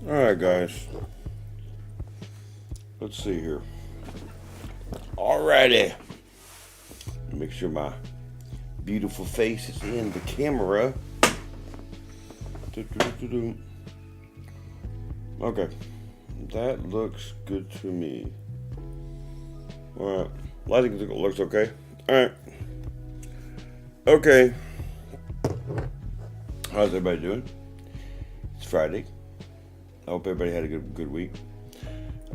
Alright, guys. Let's see here. Alrighty. Make sure my beautiful face is in the camera. Okay. That looks good to me. Alright. Lighting looks okay. Alright. Okay. How's everybody doing? It's Friday. I hope everybody had a good week.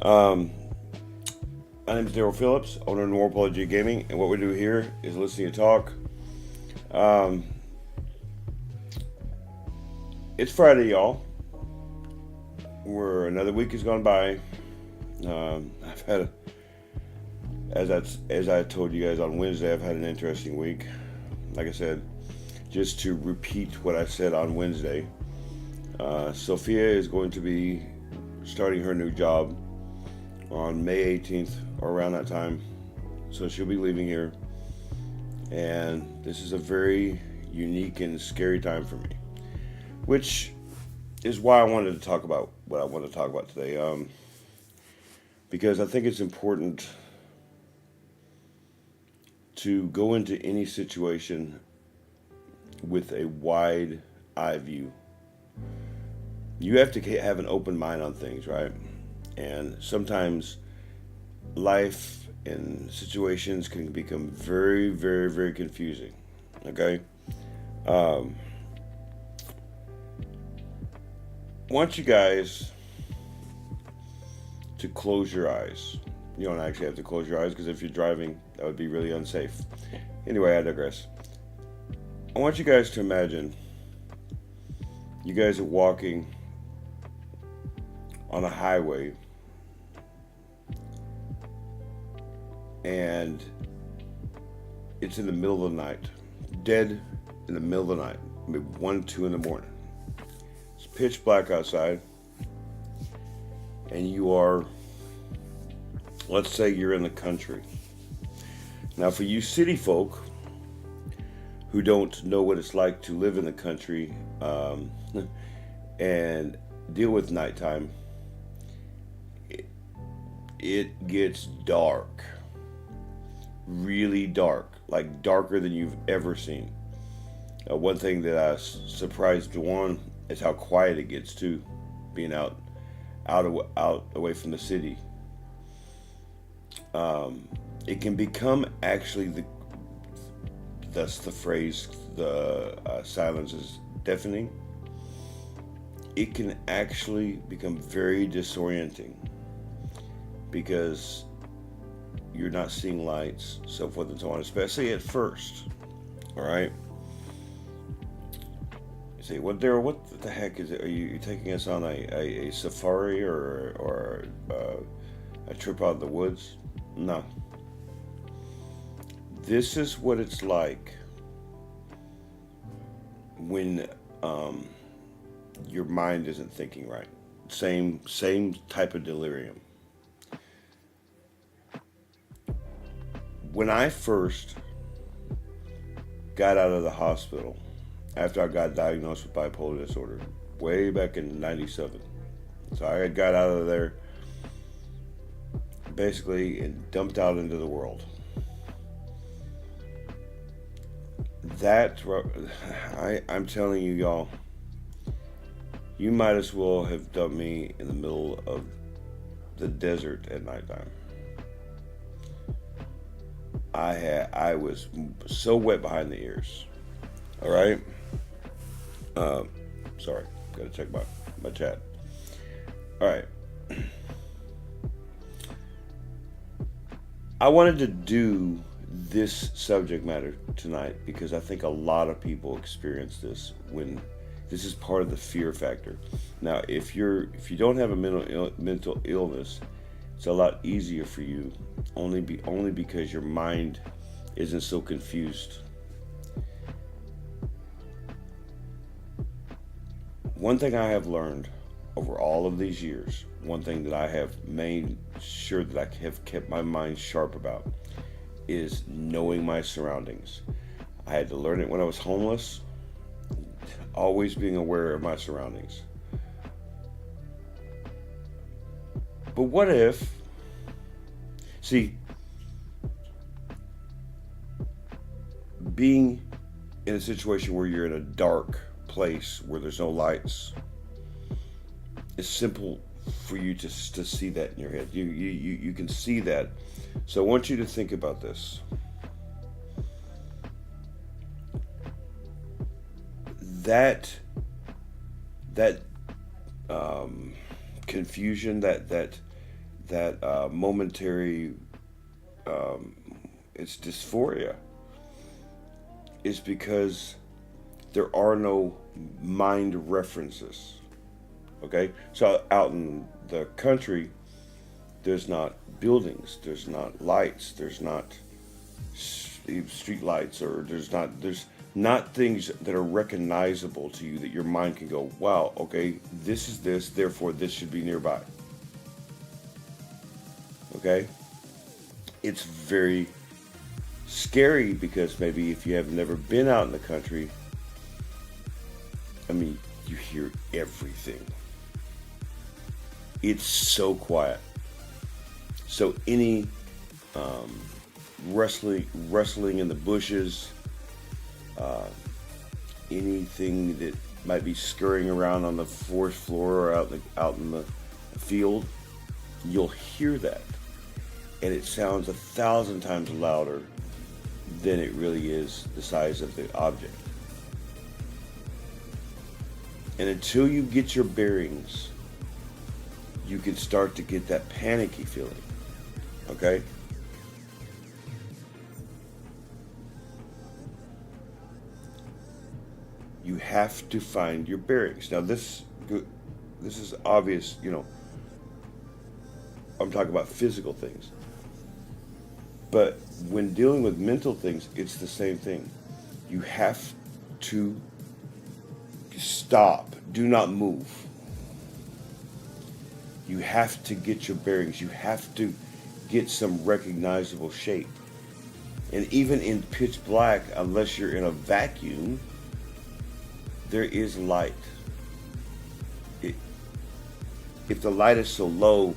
My name is Daryl Phillips, owner of New Apology Gaming, and what we do here is listen to talk. It's Friday, y'all. Another week has gone by. I've had, as I told you guys on Wednesday, I've had an interesting week. Like I said, just to repeat what I said on Wednesday, Sophia is going to be starting her new job on May 18th or around that time. So she'll be leaving here. And this is a very unique and scary time for me, which is why I wanted to talk about what I want to talk about today. Because I think it's important to go into any situation with a wide eye view. You have to have an open mind on things, right? And sometimes life and situations can become very, very, very confusing. Okay? I want you guys to close your eyes. You don't actually have to close your eyes, because if you're driving, that would be really unsafe. Anyway, I digress. I want you guys to imagine you guys are walking on a highway, and it's in the middle of the night, dead in the middle of the night, maybe 1, 2 in the morning. It's pitch black outside, and you are, let's say you're in the country. Now, for you city folk who don't know what it's like to live in the country and deal with nighttime, it gets dark, really dark, like darker than you've ever seen. One thing that I surprised Dwan is how quiet it gets too, being out away from the city. It can become actually that's the phrase, the silence is deafening. It can actually become very disorienting, because you're not seeing lights, so forth and so on, especially at first. All right. You say, "Well, Daryl, what the heck is it? Are you taking us on a safari or a trip out of the woods?" No. This is what it's like when your mind isn't thinking right. Same type of delirium. When I first got out of the hospital, after I got diagnosed with bipolar disorder, way back in '97. So I got out of there basically and dumped out into the world. I'm telling you, y'all, you might as well have dumped me in the middle of the desert at nighttime. I was so wet behind the ears. All right. Sorry, gotta check my chat. All right. I wanted to do this subject matter tonight because I think a lot of people experience this when this is part of the fear factor. Now, if you don't have a mental illness, it's a lot easier for you, only because your mind isn't so confused. One thing I have learned over all of these years, one thing that I have made sure that I have kept my mind sharp about, is knowing my surroundings. I had to learn it when I was homeless, always being aware of my surroundings. But what if, see, being in a situation where you're in a dark place where there's no lights, it's simple for you to see that in your head. You can see that. So I want you to think about this. That confusion, that momentary, it's dysphoria, is because there are no mind references. Okay, so out in the country, there's not buildings, there's not lights, there's not street lights, or there's not things that are recognizable to you that your mind can go, wow, okay, this is this, therefore this should be nearby. Okay, it's very scary because maybe if you have never been out in the country, I mean, you hear everything. It's so quiet. So any rustling in the bushes, anything that might be scurrying around on the forest floor or out in the field, you'll hear that, and it sounds 1,000 times louder than it really is the size of the object. And until you get your bearings, you can start to get that panicky feeling. Okay? You have to find your bearings. Now this is obvious, I'm talking about physical things. But when dealing with mental things, it's the same thing. You have to stop. Do not move. You have to get your bearings. You have to get some recognizable shape. And even in pitch black, unless you're in a vacuum, there is light. If the light is so low,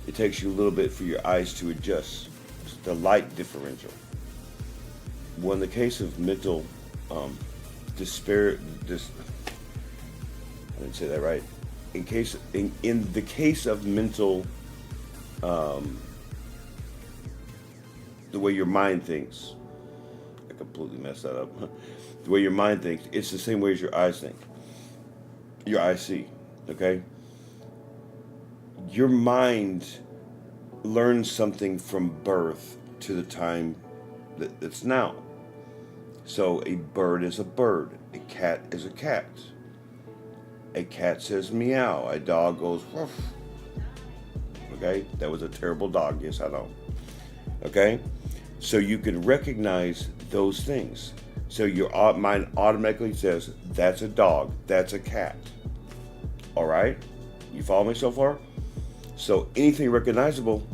it takes you a little bit for your eyes to adjust. It's the light differential. Well, in the case of mental despair, I didn't say that right. In the case of mental, the way your mind thinks, I completely messed that up. The way your mind thinks, it's the same way as your eyes think. Your eyes see, okay? Your mind learns something from birth to the time that it's now. So a bird is a bird. A cat is a cat. A cat says meow. A dog goes woof. Okay? That was a terrible dog. Yes, I know. Okay? So you can recognize those things. So your mind automatically says, that's a dog. That's a cat. All right? You follow me so far? So anything recognizable,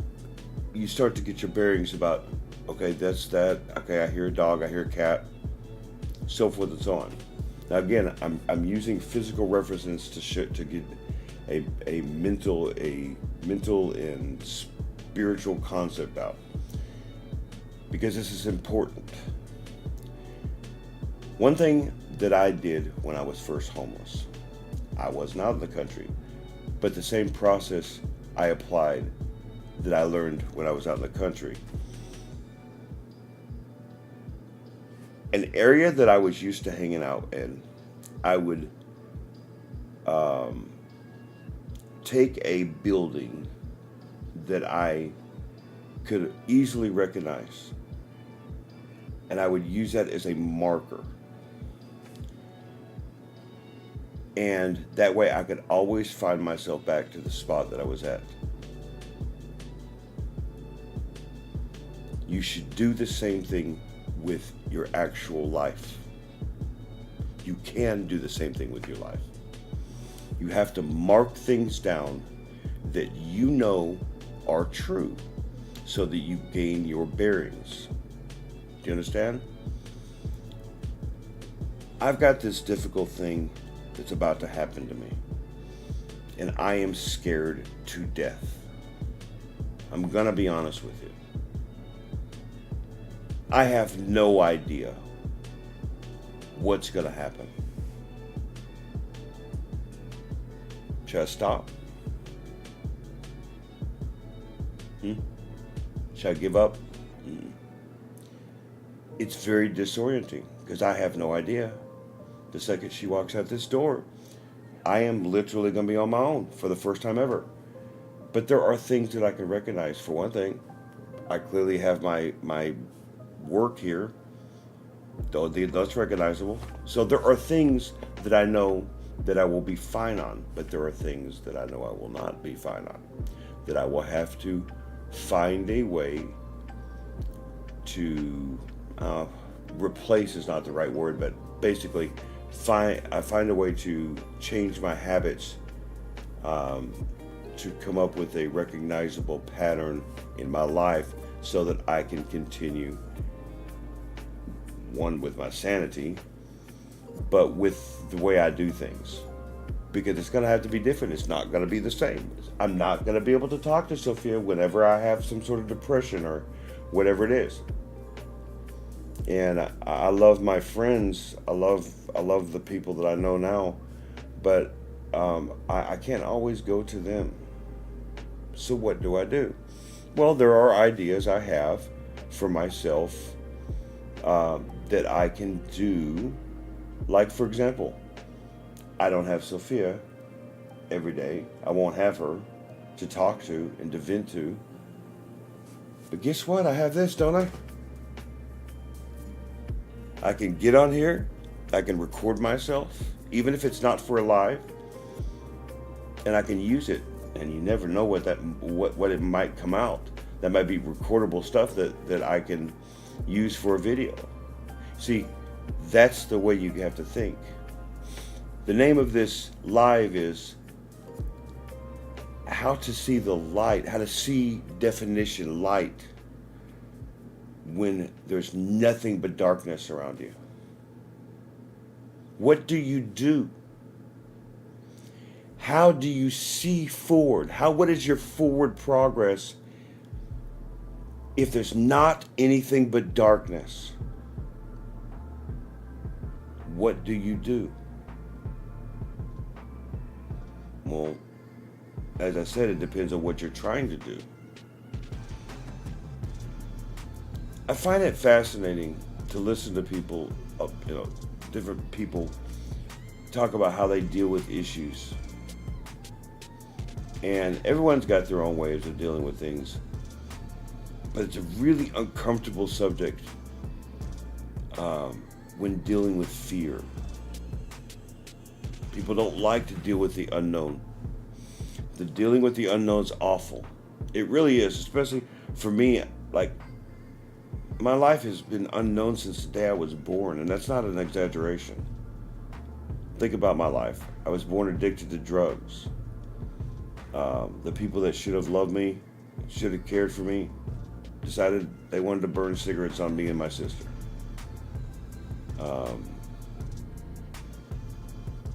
you start to get your bearings about, okay, that's that. Okay, I hear a dog. I hear a cat. So forth and so on. Now again, I'm using physical references to get a mental and spiritual concept out, because this is important. One thing that I did when I was first homeless, I wasn't out in the country, but the same process I applied that I learned when I was out in the country. An area that I was used to hanging out in, I would take a building that I could easily recognize, and I would use that as a marker. And that way I could always find myself back to the spot that I was at. You should do the same thing with your actual life. You can do the same thing with your life. You have to mark things down that you know are true so that you gain your bearings. Do you understand? I've got this difficult thing that's about to happen to me, and I am scared to death. I'm gonna be honest with you. I have no idea what's gonna happen. Should I stop? Should I give up? It's very disorienting because I have no idea. The second she walks out this door, I am literally going to be on my own for the first time ever. But there are things that I can recognize. For one thing, I clearly have my work here, though that's recognizable. So there are things that I know that I will be fine on, but there are things that I know I will not be fine on, that I will have to find a way to replace is not the right word, but basically I find a way to change my habits, to come up with a recognizable pattern in my life so that I can continue, one, with my sanity, but with the way I do things. Because it's going to have to be different. It's not going to be the same. I'm not going to be able to talk to Sophia whenever I have some sort of depression or whatever it is. And I love my friends. I love the people that I know now, but I can't always go to them. So what do I do? Well, there are ideas I have for myself that I can do. Like, for example, I don't have Sophia every day. I won't have her to talk to and to vent to. But guess what? I have this, don't I? I can get on here. I can record myself, even if it's not for a live, and I can use it. And you never know what it might come out. That might be recordable stuff that I can use for a video. See, that's the way you have to think. The name of this live is how to see the light, how to see definition light when there's nothing but darkness around you. What do you do? How do you see forward? What is your forward progress if there's not anything but darkness? What do you do? Well, as I said, it depends on what you're trying to do. I find it fascinating to listen to people, different people talk about how they deal with issues. And everyone's got their own ways of dealing with things. But it's a really uncomfortable subject when dealing with fear. People don't like to deal with the unknown. The dealing with the unknown is awful. It really is, especially for me. Like, my life has been unknown since the day I was born, and that's not an exaggeration. Think about my life. I was born addicted to drugs. The people that should have loved me, should have cared for me, decided they wanted to burn cigarettes on me and my sister.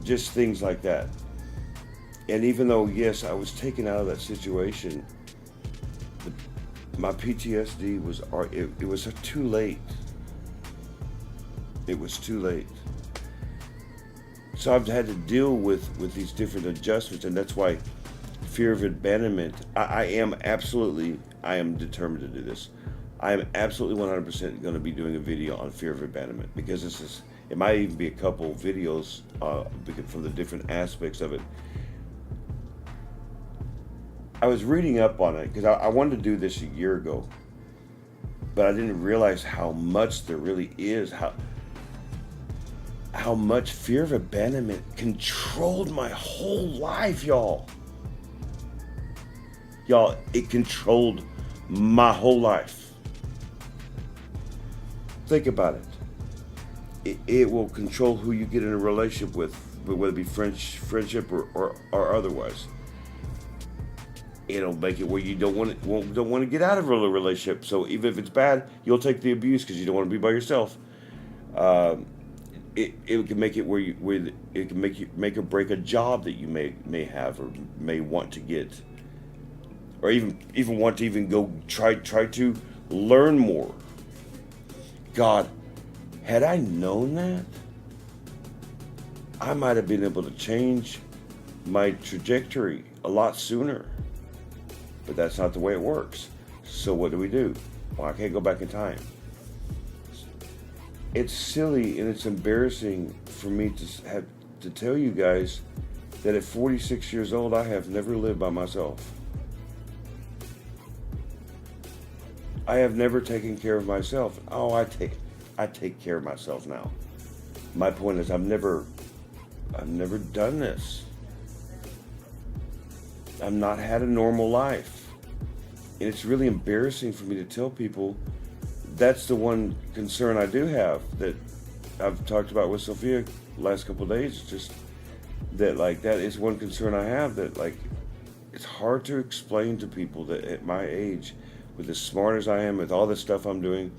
Just things like that. And even though, yes, I was taken out of that situation, my PTSD was, it was too late. It was too late. So I've had to deal with these different adjustments, and that's why fear of abandonment, I am determined to do this. I am absolutely 100% going to be doing a video on fear of abandonment, because it might even be a couple videos from the different aspects of it. I was reading up on it because I wanted to do this a year ago, but I didn't realize how much there really is, how much fear of abandonment controlled my whole life, y'all. Y'all, it controlled my whole life. Think about it. It will control who you get in a relationship with, whether it be friendship or otherwise. It'll make it where you don't want to get out of a relationship. So even if it's bad, you'll take the abuse because you don't want to be by yourself. It can make it where it can make or break a job that you may have or may want to get, or even want to even go try to learn more. God, had I known that, I might have been able to change my trajectory a lot sooner. But that's not the way it works. So what do? Well, I can't go back in time. It's silly and it's embarrassing for me to have to tell you guys that at 46 years old, I have never lived by myself. I have never taken care of myself. Oh, I take care of myself now. My point is, I've never done this. I've not had a normal life. And it's really embarrassing for me to tell people that's the one concern I do have that I've talked about with Sophia the last couple of days. Just that, like, that is one concern I have, that, like, it's hard to explain to people that at my age, with as smart as I am, with all the stuff I'm doing,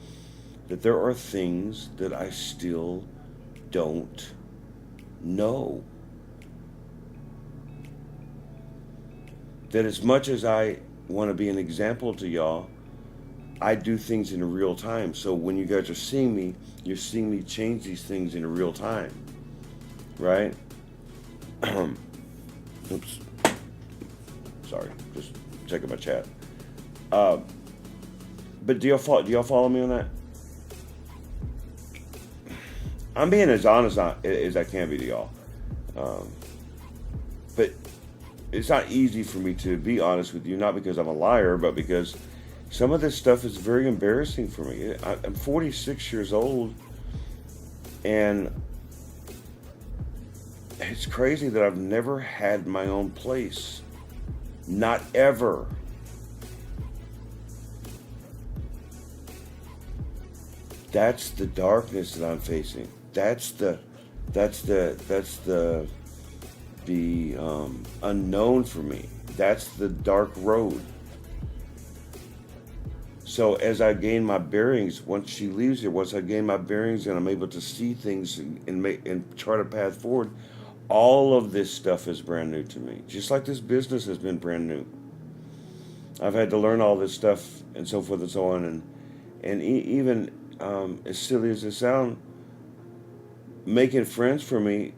that there are things that I still don't know. That as much as I want to be an example to y'all, I do things in real time. So when you guys are seeing me, you're seeing me change these things in real time, right? Oops. Sorry, just checking my chat. But do y'all follow me on that? I'm being as honest as I can be to y'all. But it's not easy for me to be honest with you, not because I'm a liar, but because some of this stuff is very embarrassing for me. I'm 46 years old, and it's crazy that I've never had my own place. Not ever. That's the darkness that I'm facing. That's the unknown for me. That's the dark road. So as I gain my bearings, once she leaves here, once I gain my bearings and I'm able to see things and chart a path forward, all of this stuff is brand new to me. Just like this business has been brand new. I've had to learn all this stuff and so forth and so on. And even as silly as it sounds, making friends for me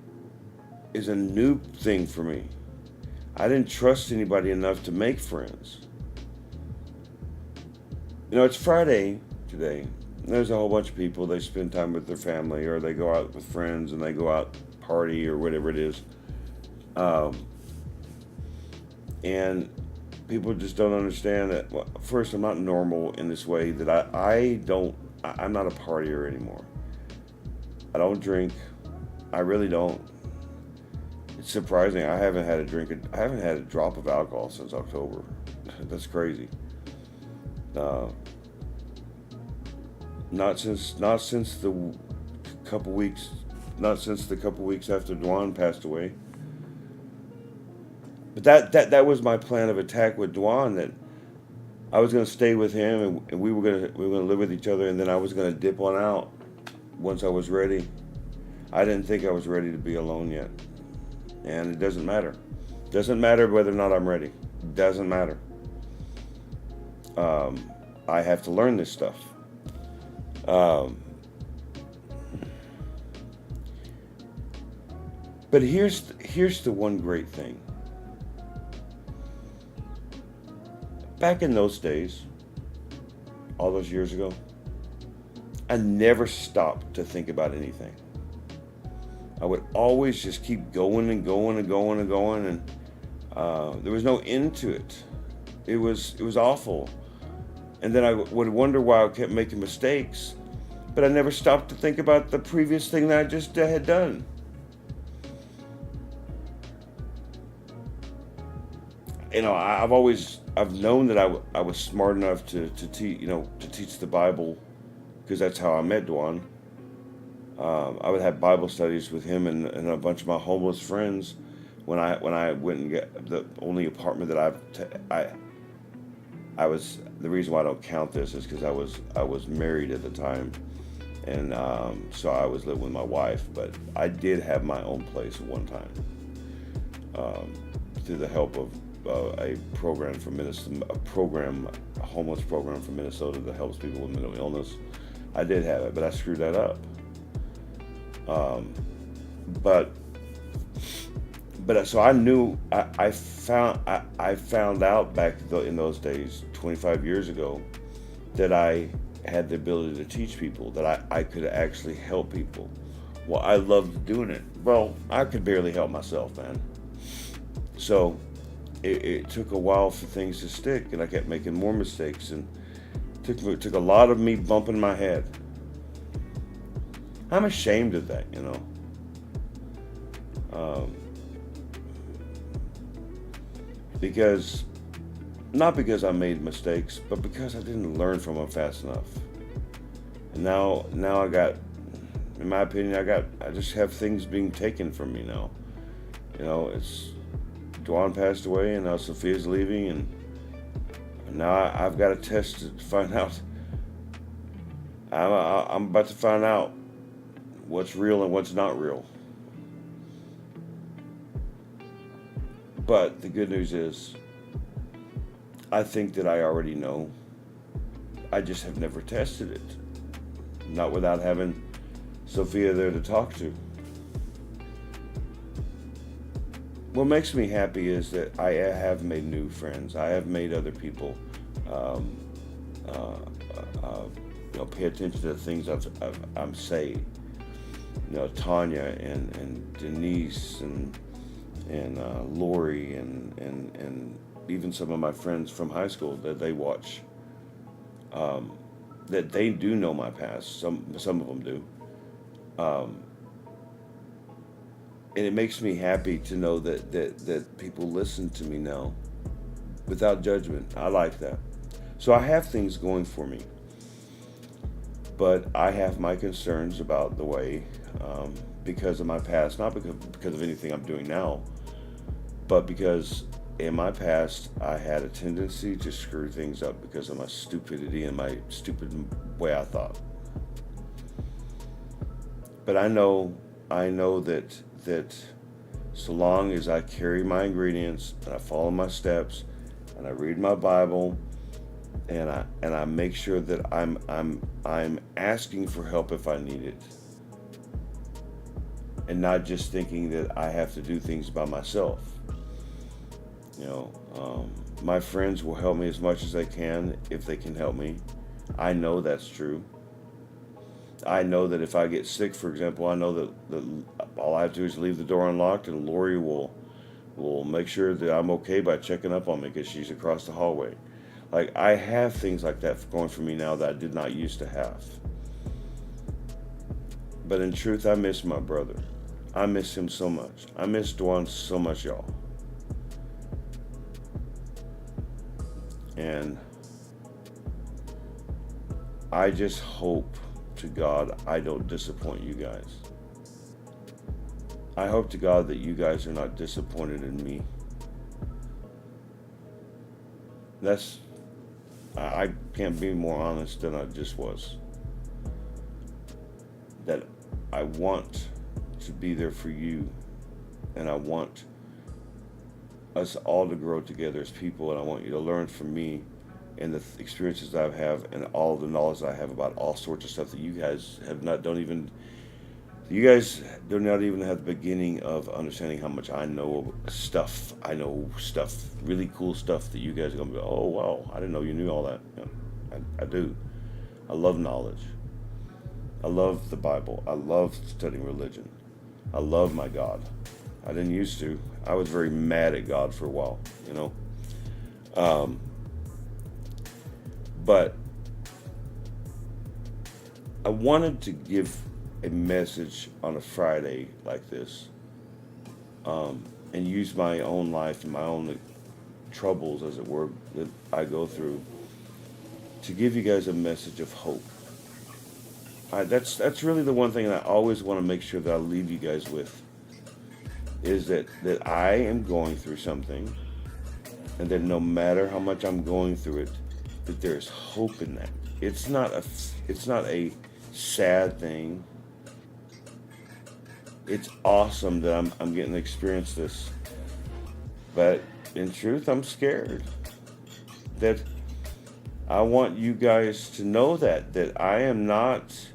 is a new thing for me. I didn't trust anybody enough to make friends. You know, it's Friday today. There's a whole bunch of people. They spend time with their family, or they go out with friends and they go out party or whatever it is. And people just don't understand that. Well, first, I'm not normal in this way that I'm not a partier anymore. I don't drink. I really don't. It's surprising. I haven't had a drop of alcohol since October. That's crazy. Not since the couple weeks after Dwan passed away. But that was my plan of attack with Dwan, that I was going to stay with him and we were going to live with each other, and then I was going to dip on out once I was ready. I didn't think I was ready to be alone yet. And it doesn't matter. It doesn't matter whether or not I'm ready. It doesn't matter. I have to learn this stuff. But here's the one great thing. Back in those days, all those years ago, I never stopped to think about anything. I would always just keep going and going and going and going, and there was no end to it. It was awful. And then I would wonder why I kept making mistakes, but I never stopped to think about the previous thing that I just had done. You know, I've known that I was smart enough to teach the Bible, because that's how I met Dwan. I would have Bible studies with him and a bunch of my homeless friends when I went and get the only apartment that I was. The reason why I don't count this is because I was married at the time, and so I was living with my wife. But I did have my own place at one time, through the help of a program from Minnesota, a homeless program from Minnesota that helps people with mental illness. I did have it, but I screwed that up. But so I knew, I found out back in those days, 25 years ago, that I had the ability to teach people, that I could actually help people. Well, I loved doing it. Well, I could barely help myself, man. So it took a while for things to stick, and I kept making more mistakes, and it took a lot of me bumping my head. I'm ashamed of that, because, not because I made mistakes, but because I didn't learn from them fast enough. And now I got, in my opinion, I just have things being taken from me now. It's Dwan passed away, and now Sophia's leaving, and now I've got a test to find out. I'm about to find out what's real and what's not real. But the good news is, I think that I already know. I just have never tested it. Not without having Sophia there to talk to. What makes me happy is that I have made new friends. I have made other people pay attention to the things I'm saying. Tanya and Denise and Lori and even some of my friends from high school that they watch, that they do know my past. Some of them do, and it makes me happy to know that people listen to me now without judgment. I like that. So I have things going for me, but I have my concerns about the way, because of my past, not because of anything I'm doing now, but because in my past I had a tendency to screw things up because of my stupidity and my stupid way I thought. But I know that so long as I carry my ingredients and I follow my steps and I read my Bible and I make sure that I'm asking for help if I need it, and not just thinking that I have to do things by myself. My friends will help me as much as they can if they can help me. I know that's true. I know that if I get sick, for example, I know that all I have to do is leave the door unlocked, and Lori will make sure that I'm okay by checking up on me because she's across the hallway. Like, I have things like that going for me now that I did not used to have. But in truth, I miss my brother. I miss him so much. I miss Dwan so much, y'all. And I just hope to God I don't disappoint you guys. I hope to God that you guys are not disappointed in me. I can't be more honest than I just was. That I want to be there for you, and I want us all to grow together as people, and I want you to learn from me and the experiences I have and all the knowledge I have about all sorts of stuff that you guys don't even have the beginning of understanding how much I know stuff. I know stuff, really cool stuff that you guys are going to be, oh, wow, I didn't know you knew all that. I do. I love knowledge. I love the Bible. I love studying religion. I love my God. I didn't used to. I was very mad at God for a while, But I wanted to give a message on a Friday like this, and use my own life and my own troubles, as it were, that I go through, to give you guys a message of hope. That's really the one thing that I always want to make sure that I leave you guys with, is that I am going through something, and that no matter how much I'm going through it, that there's hope in that. It's not a sad thing. It's awesome that I'm getting to experience this. But in truth, I'm scared. That I want you guys to know that I am not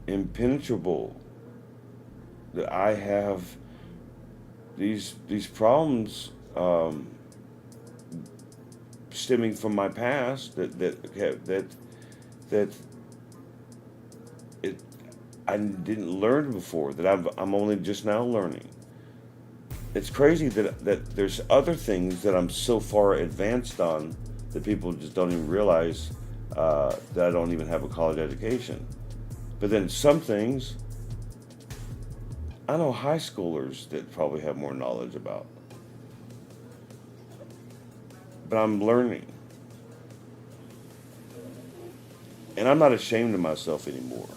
impenetrable. That I have these problems stemming from my past that it I didn't learn before, that I'm only just now learning. It's crazy that there's other things that I'm so far advanced on that people just don't even realize that I don't even have a college education. But then some things I know high schoolers that probably have more knowledge about. But I'm learning. And I'm not ashamed of myself anymore.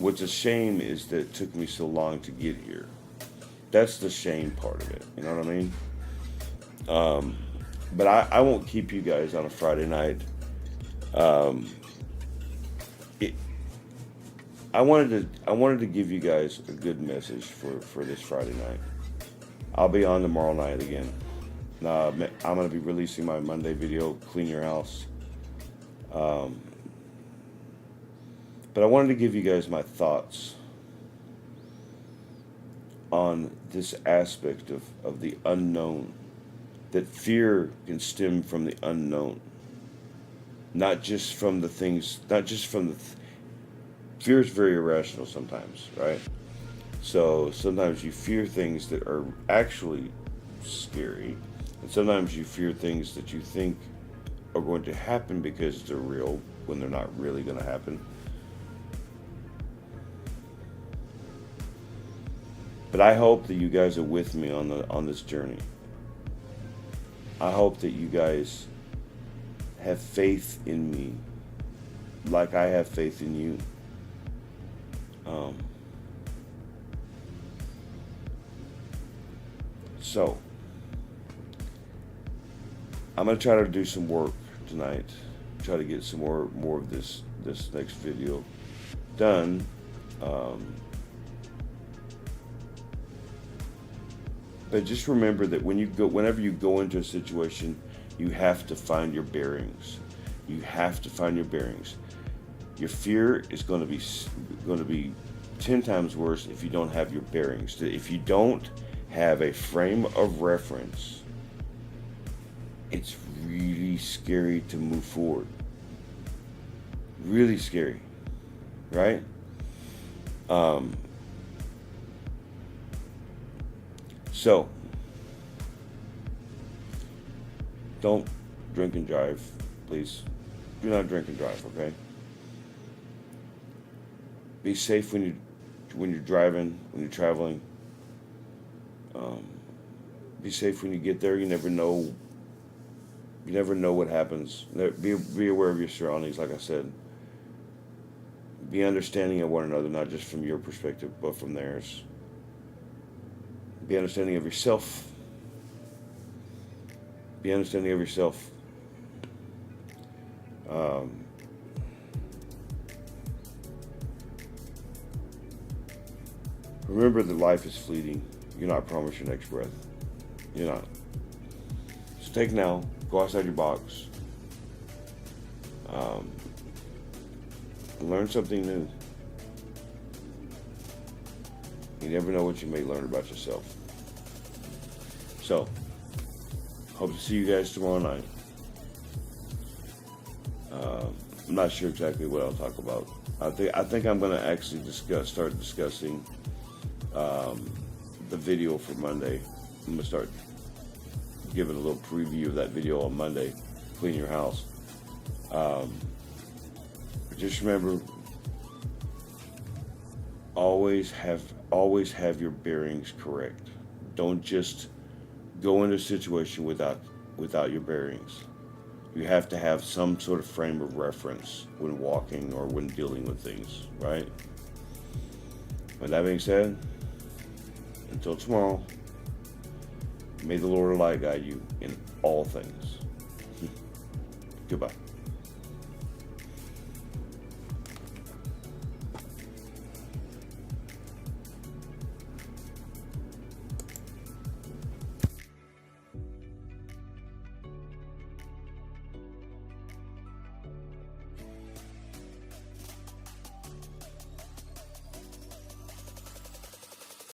What's a shame is that it took me so long to get here. That's the shame part of it. You know what I mean? But I won't keep you guys on a Friday night. I wanted to give you guys a good message for this Friday night. I'll be on tomorrow night again. I'm going to be releasing my Monday video, Clean Your House. But I wanted to give you guys my thoughts on this aspect of the unknown. That fear can stem from the unknown. Not just from the things, fear is very irrational sometimes, right? So sometimes you fear things that are actually scary. And sometimes you fear things that you think are going to happen because they're real when they're not really going to happen. But I hope that you guys are with me on this journey. I hope that you guys have faith in me like I have faith in you. So I'm going to try to do some work tonight. Try to get some more of this next video done. But just remember that whenever you go into a situation, you have to find your bearings. You have to find your bearings. Your fear is going to be 10 times worse if you don't have your bearings. If you don't have a frame of reference, it's really scary to move forward. Really scary, right? So, don't drink and drive, please. Do not drink and drive, okay? Be safe when you're driving, when you're traveling. Be safe when you get there. You never know what happens. Be aware of your surroundings, like I said. Be understanding of one another, not just from your perspective, but from theirs. Be understanding of yourself. Be understanding of yourself. Remember that life is fleeting. You're not promised your next breath. You're not. So take now. Go outside your box. Learn something new. You never know what you may learn about yourself. So, hope to see you guys tomorrow night. I'm not sure exactly what I'll talk about. I think I'm going to actually start discussing the video for Monday. I'm going to start giving a little preview of that video on Monday. Clean your house. Just remember, always have your bearings correct. Don't just go into a situation without your bearings. You have to have some sort of frame of reference when walking or when dealing with things, right? With that being said, until tomorrow, may the Lord of Light guide you in all things. Goodbye.